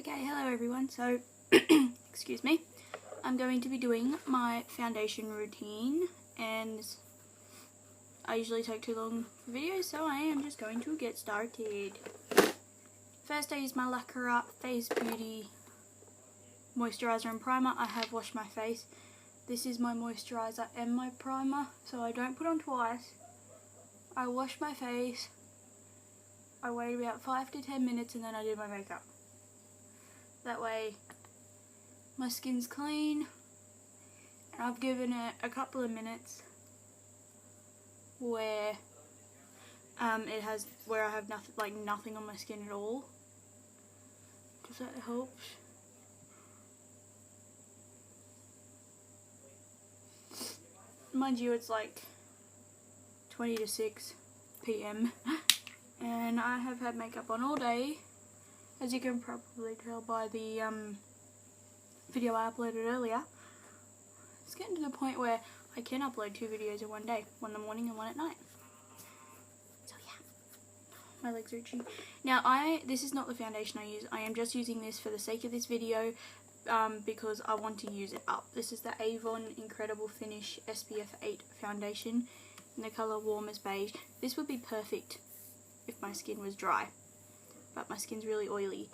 Okay, hello everyone. So, excuse me, I'm going to be doing my foundation routine, and I usually take too long for videos, so I am just going to get started. First, I use my Lacquer Face Beauty moisturizer and primer. I have washed my face. This is my moisturizer and my primer, so I don't put on twice. I wash my face, I wait about 5 to 10 minutes, and then I do my makeup. That way my skin's clean, and I've given it a couple of minutes where I have nothing on my skin at all. Does that help? Mind you, it's like 20 to 6 PM and I have had makeup on all day, as you can probably tell by the video I uploaded earlier. It's getting to the point where I can upload 2 videos in one day, one in the morning and one at night. So yeah, my legs are itchy. Now this is not the foundation I use. I am just using this for the sake of this video because I want to use it up. This is the Avon Incredible Finish SPF 8 foundation in the colour Warm as Beige. This would be perfect if my skin was dry, but my skin's really oily.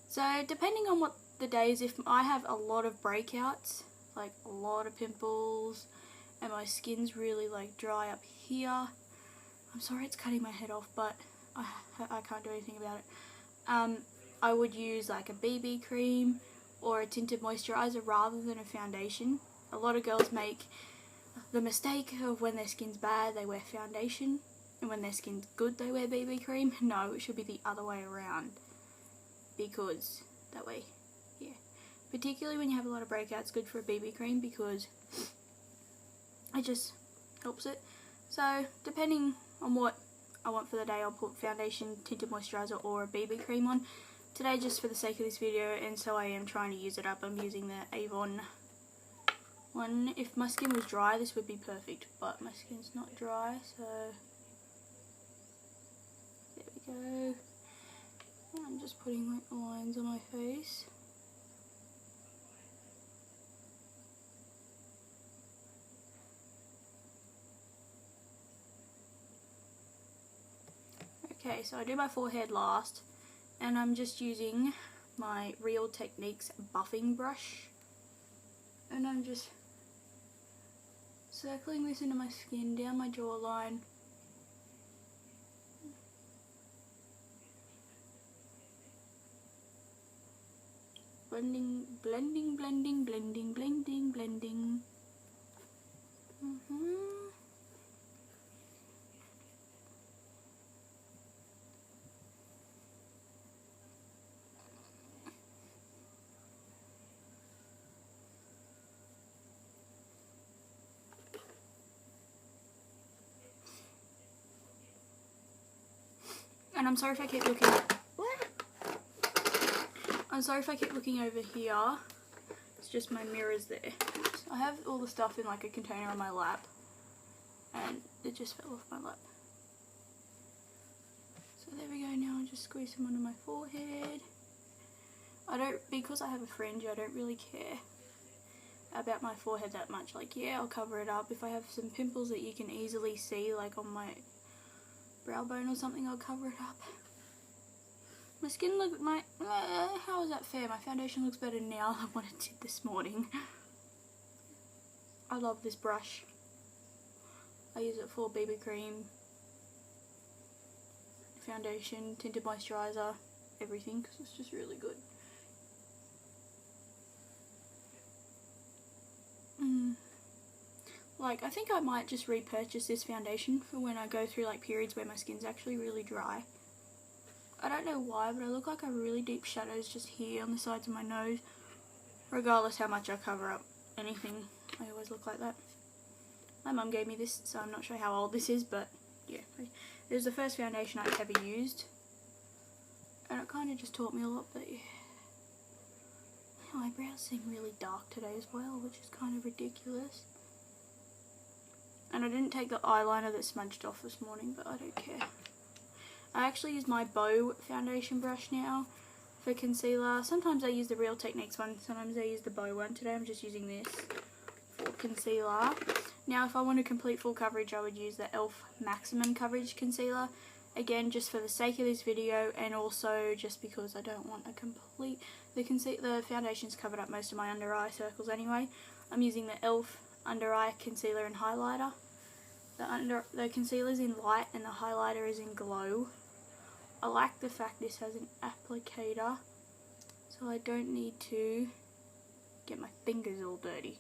So depending on what the days, if I have a lot of breakouts, like a lot of pimples, and my skin's really like dry up here, I'm sorry it's cutting my head off, but I can't do anything about it. I would use like a BB cream or a tinted moisturizer rather than a foundation. A lot of girls make the mistake of when their skin's bad they wear foundation, and when their skin's good they wear BB cream. No, it should be the other way around, because that way, yeah, particularly when you have a lot of breakouts, good for a BB cream because it just helps it. So depending on what I want for the day, I'll put foundation, tinted moisturizer or a BB cream on. Today, just for the sake of this video, and so I am trying to use it up, I'm using the Avon one. If my skin was dry, this would be perfect, but my skin's not dry, so there we go. I'm just putting like lines on my face. Okay, so I do my forehead last, and I'm just using my Real Techniques buffing brush, and I'm just circling this into my skin, down my jawline. Blending, blending, blending, blending, blending, blending. And I'm sorry if I keep looking. I'm sorry if I keep looking over here. It's just my mirrors there. So I have all the stuff in like a container on my lap, and it just fell off my lap. So there we go. Now I'll just squeeze them onto my forehead. Because I have a fringe, I don't really care about my forehead that much. Like, yeah, I'll cover it up. If I have some pimples that you can easily see, like on my brow bone or something, I'll cover it up. My skin how is that fair? My foundation looks better now than what it did this morning. I love this brush. I use it for BB cream, foundation, tinted moisturizer, everything, because it's just really good. Like, I think I might just repurchase this foundation for when I go through like periods where my skin's actually really dry. I don't know why, but I look like I have really deep shadows just here on the sides of my nose. Regardless how much I cover up anything, I always look like that. My mum gave me this, so I'm not sure how old this is, but yeah. It was the first foundation I've ever used, and it kind of just taught me a lot, but yeah. My eyebrows seem really dark today as well, which is kind of ridiculous. And I didn't take the eyeliner that smudged off this morning, but I don't care. I actually use my Bow foundation brush now for concealer. Sometimes I use the Real Techniques one, sometimes I use the Bow one. Today I'm just using this for concealer. Now if I want a complete full coverage, I would use the e.l.f. Maximum Coverage Concealer. Again, just for the sake of this video, and also just because I don't want a complete... The foundation's covered up most of my under eye circles anyway. I'm using the e.l.f. Under Eye Concealer and Highlighter. The concealer's in light and the highlighter is in glow. I like the fact this has an applicator, so I don't need to get my fingers all dirty.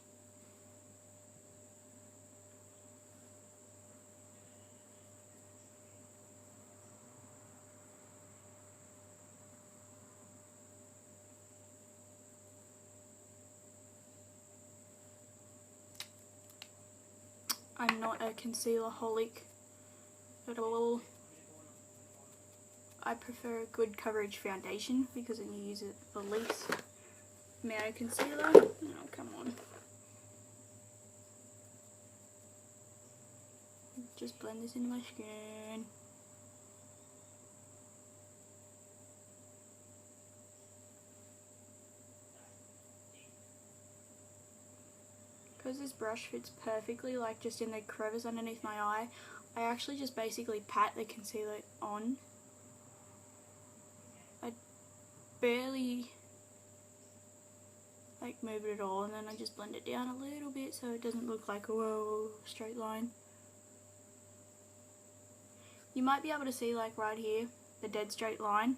I'm not a concealer-holic at all. I prefer a good coverage foundation because then you use it the least amount of concealer. Oh, come on. Just blend this into my skin. Because this brush fits perfectly, like just in the crevice underneath my eye, I actually just basically pat the concealer on. I barely like move it at all, and then I just blend it down a little bit so it doesn't look like a whoa straight line. You might be able to see like right here the dead straight line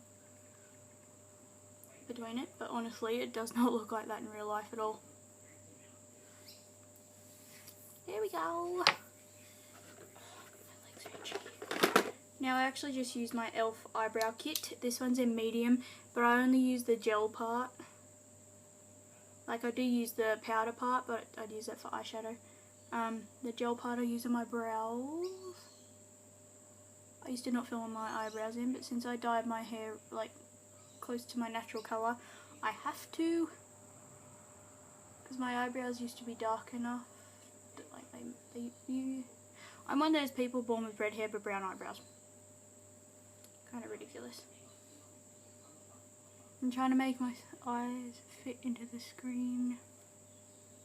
between it, but honestly it does not look like that in real life at all. There we go. Now I actually just use my e.l.f. eyebrow kit. This one's in medium, but I only use the gel part. Like I do use the powder part, but I'd use that for eyeshadow. The gel part I use on my brows. I used to not fill my eyebrows in, but since I dyed my hair like close to my natural colour, I have to. Because my eyebrows used to be dark enough. I'm one of those people born with red hair but brown eyebrows. Kind of ridiculous. I'm trying to make my eyes fit into the screen.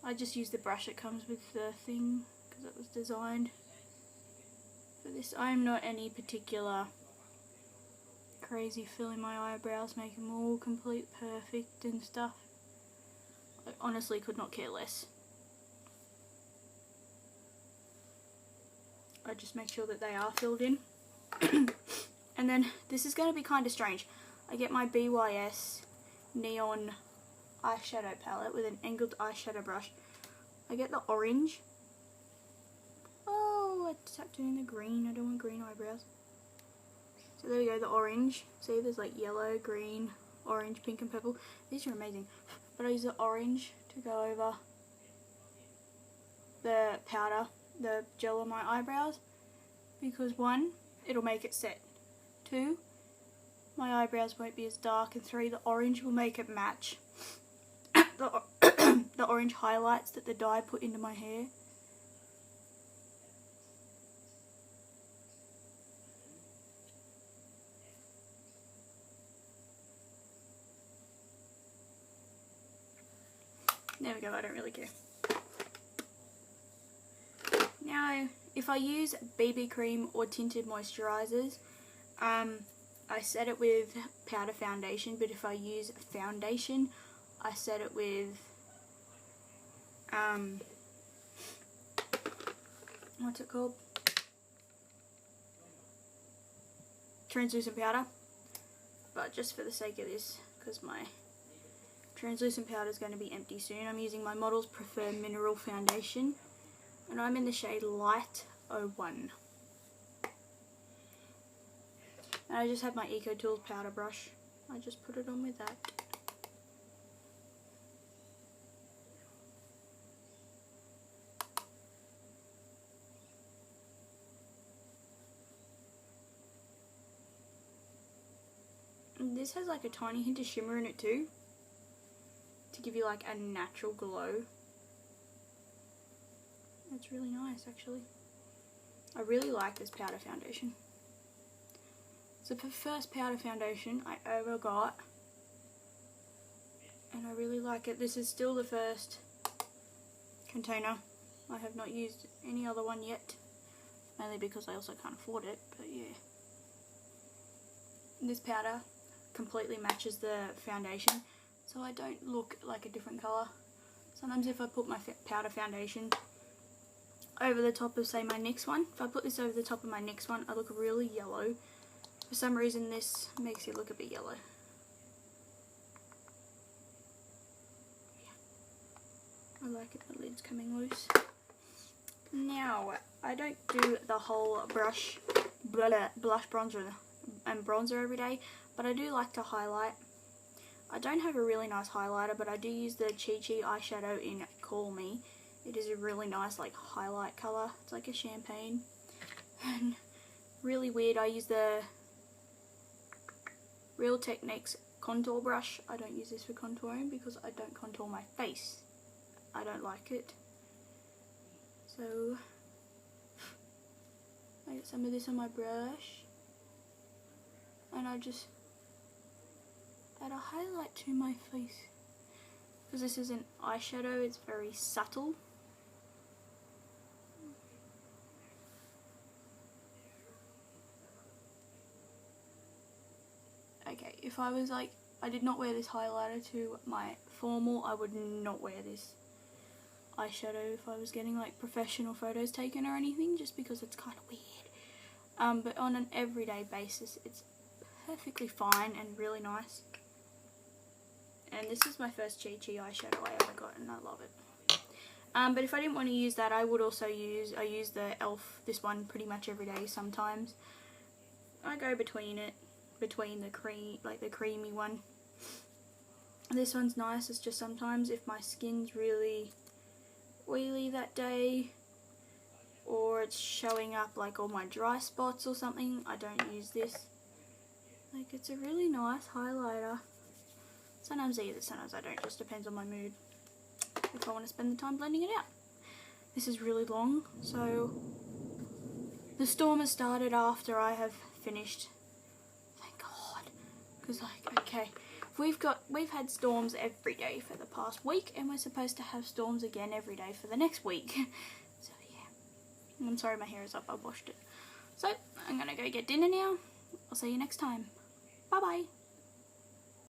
I just use the brush that comes with the thing because it was designed for this. I'm not any particular crazy filling my eyebrows, make them all complete perfect and stuff. I honestly could not care less. I just make sure that they are filled in. And then this is going to be kind of strange. I get my BYS Neon eyeshadow palette with an angled eyeshadow brush. I get the orange. Oh, I tapped doing the green. I don't want green eyebrows. So there we go, the orange. See, there's like yellow, green, orange, pink and purple. These are amazing. But I use the orange to go over the powder, the gel on my eyebrows, because 1, it'll make it set. 2, my eyebrows won't be as dark, and 3, the orange will make it match the orange highlights that the dye put into my hair. There we go, I don't really care. Now, if I use BB cream or tinted moisturizers, I set it with powder foundation, but if I use foundation, I set it with, what's it called? Translucent powder. But just for the sake of this, because my translucent powder is going to be empty soon, I'm using my Models Prefer Mineral Foundation, and I'm in the shade Light 01. And I just have my Eco Tools powder brush. I just put it on with that. And this has like a tiny hint of shimmer in it too, to give you like a natural glow. It's really nice actually. I really like this powder foundation. It's the first powder foundation I ever got, and I really like it. This is still the first container. I have not used any other one yet, mainly because I also can't afford it, but yeah. This powder completely matches the foundation, so I don't look like a different colour. Sometimes if I put my powder foundation over the top of, say, my next one, if I put this over the top of my next one, I look really yellow. For some reason this makes it look a bit yellow. Yeah. I like it, the lid's coming loose. Now, I don't do the whole blush bronzer and bronzer every day, but I do like to highlight. I don't have a really nice highlighter, but I do use the Chi Chi eyeshadow in Call Me. It is a really nice like highlight colour. It's like a champagne. And really weird, I use the Real Techniques contour brush. I don't use this for contouring because I don't contour my face. I don't like it. So I get some of this on my brush and I just add a highlight to my face. Because this is an eyeshadow, it's very subtle. Okay, if I was like, I did not wear this highlighter to my formal, I would not wear this eyeshadow if I was getting like professional photos taken or anything, just because it's kind of weird. But on an everyday basis, it's perfectly fine and really nice. And this is my first Chi Chi eyeshadow I ever got, and I love it. But if I didn't want to use that, I would also use, I use the e.l.f. this one pretty much every day sometimes. I go between the cream, like the creamy one. This one's nice, it's just sometimes if my skin's really oily that day, or it's showing up like all my dry spots or something, I don't use this. Like, it's a really nice highlighter. Sometimes I use it, sometimes I don't, just depends on my mood, if I want to spend the time blending it out. This is really long, so the storm has started after I have finished. Thank God. Because like, okay, we've had storms every day for the past week, and we're supposed to have storms again every day for the next week. So yeah. I'm sorry my hair is up, I washed it. So, I'm gonna go get dinner now. I'll see you next time. Bye bye.